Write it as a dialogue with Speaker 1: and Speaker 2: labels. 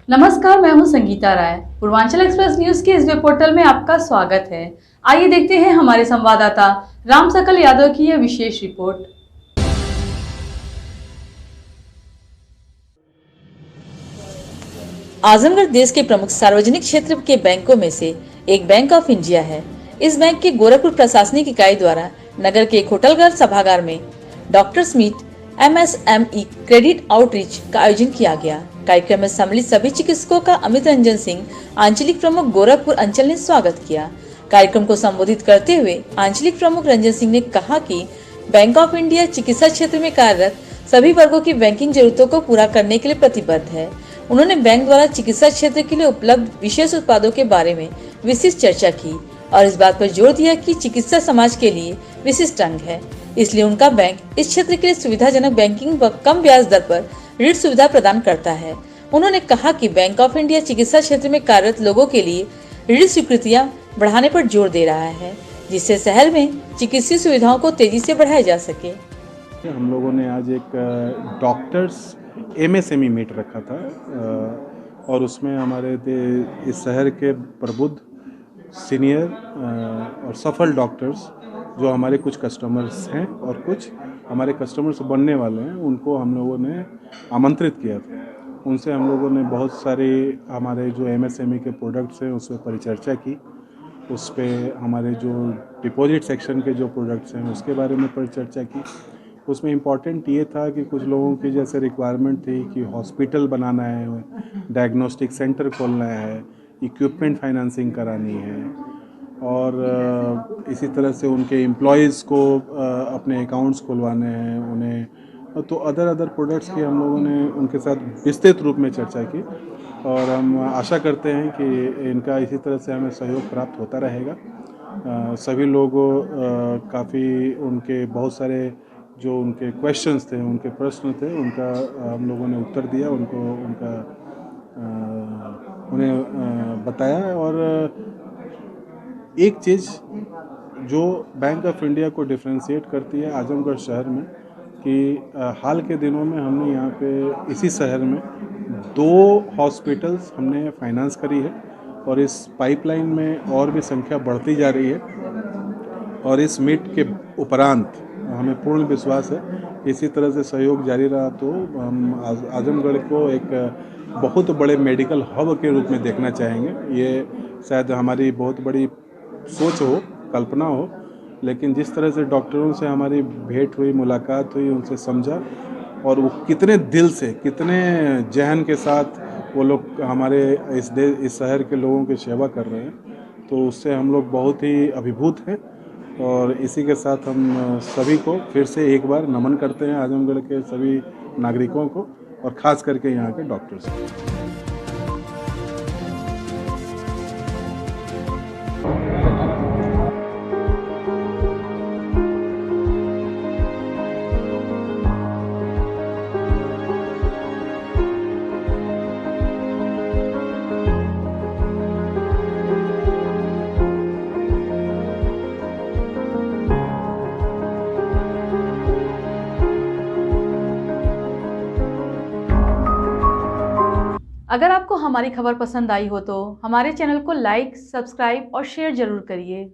Speaker 1: नमस्कार, मैं हूं संगीता राय। पूर्वांचल एक्सप्रेस न्यूज के इस वेब पोर्टल में आपका स्वागत है। आइए देखते हैं हमारे संवाददाता राम सकल यादव की यह विशेष रिपोर्ट।
Speaker 2: आजमगढ़ देश के प्रमुख सार्वजनिक क्षेत्र के बैंकों में से एक बैंक ऑफ इंडिया है। इस बैंक की गोरखपुर प्रशासनिक इकाई द्वारा नगर के एक होटल सभागार में doctors meet MSME credit outreach का आयोजन किया गया। कार्यक्रम में सम्मिलित सभी चिकित्सकों का अमित रंजन सिंह, आंचलिक प्रमुख गोरखपुर अंचल ने स्वागत किया। कार्यक्रम को संबोधित करते हुए आंचलिक प्रमुख रंजन सिंह ने कहा कि बैंक ऑफ इंडिया चिकित्सा क्षेत्र में कार्यरत सभी वर्गों की बैंकिंग जरूरतों को पूरा करने के लिए प्रतिबद्ध है। उन्होंने बैंक द्वारा चिकित्सा क्षेत्र के लिए उपलब्ध विशेष उत्पादों के बारे में विशिष्ट चर्चा की और इस बात पर जोर दिया कि चिकित्सा समाज के लिए विशिष्ट अंग है, इसलिए उनका बैंक इस क्षेत्र के लिए सुविधाजनक बैंकिंग व कम ब्याज दर पर ऋण सुविधा प्रदान करता है। उन्होंने कहा कि बैंक ऑफ इंडिया चिकित्सा क्षेत्र में कार्यरत लोगों के लिए ऋण स्वीकृतियां बढ़ाने पर जोर दे रहा है, जिससे शहर में चिकित्सीय सुविधाओं को तेजी से बढ़ाया जा सके।
Speaker 3: हम लोगों ने आज एक डॉक्टर्स MSME मीट रखा था और उसमें हमारे इस शहर के प्रबुद्ध सीनियर और सफल डॉक्टर्स जो हमारे कुछ कस्टमर्स हैं और कुछ हमारे कस्टमर्स बनने वाले हैं, उनको हम लोगों ने आमंत्रित किया था। उनसे हम लोगों ने बहुत सारे हमारे जो MSME के प्रोडक्ट्स हैं उस पर परिचर्चा की। उस पर हमारे जो डिपॉजिट सेक्शन के जो प्रोडक्ट्स हैं उसके बारे में परिचर्चा की। उसमें इम्पॉर्टेंट ये था कि कुछ लोगों की जैसे रिक्वायरमेंट थी कि हॉस्पिटल बनाना है, डायग्नोस्टिक सेंटर खोलना है, इक्विपमेंट फाइनेंसिंग करानी है और इसी तरह से उनके एम्प्लॉयज़ को अपने अकाउंट्स खुलवाने हैं उन्हें। तो अदर प्रोडक्ट्स की हम लोगों ने उनके साथ विस्तृत रूप में चर्चा की और हम आशा करते हैं कि इनका इसी तरह से हमें सहयोग प्राप्त होता रहेगा। सभी लोगों काफ़ी उनके बहुत सारे जो उनके क्वेश्चंस थे, उनके प्रश्न थे, उनका हम लोगों ने उत्तर दिया, उन्हें बताया। और एक चीज़ जो बैंक ऑफ इंडिया को डिफ्रेंशिएट करती है आजमगढ़ शहर में कि हाल के दिनों में हमने यहाँ पे इसी शहर में 2 हॉस्पिटल्स हमने फाइनेंस करी है और इस पाइपलाइन में और भी संख्या बढ़ती जा रही है और इस मीट के उपरांत हमें पूर्ण विश्वास है इसी तरह से सहयोग जारी रहा तो हम आजमगढ़ को एक बहुत बड़े मेडिकल हब के रूप में देखना चाहेंगे। ये शायद हमारी बहुत बड़ी सोच हो, कल्पना हो, लेकिन जिस तरह से डॉक्टरों से हमारी भेंट हुई, मुलाकात हुई, उनसे समझा और वो कितने दिल से, कितने जहन के साथ वो लोग हमारे इस शहर के लोगों की सेवा कर रहे हैं, तो उससे हम लोग बहुत ही अभिभूत हैं। और इसी के साथ हम सभी को फिर से एक बार नमन करते हैं आजमगढ़ के सभी नागरिकों को और ख़ास करके यहाँ के डॉक्टर्स को।
Speaker 1: अगर आपको हमारी खबर पसंद आई हो तो हमारे चैनल को लाइक, सब्सक्राइब और शेयर जरूर करिए।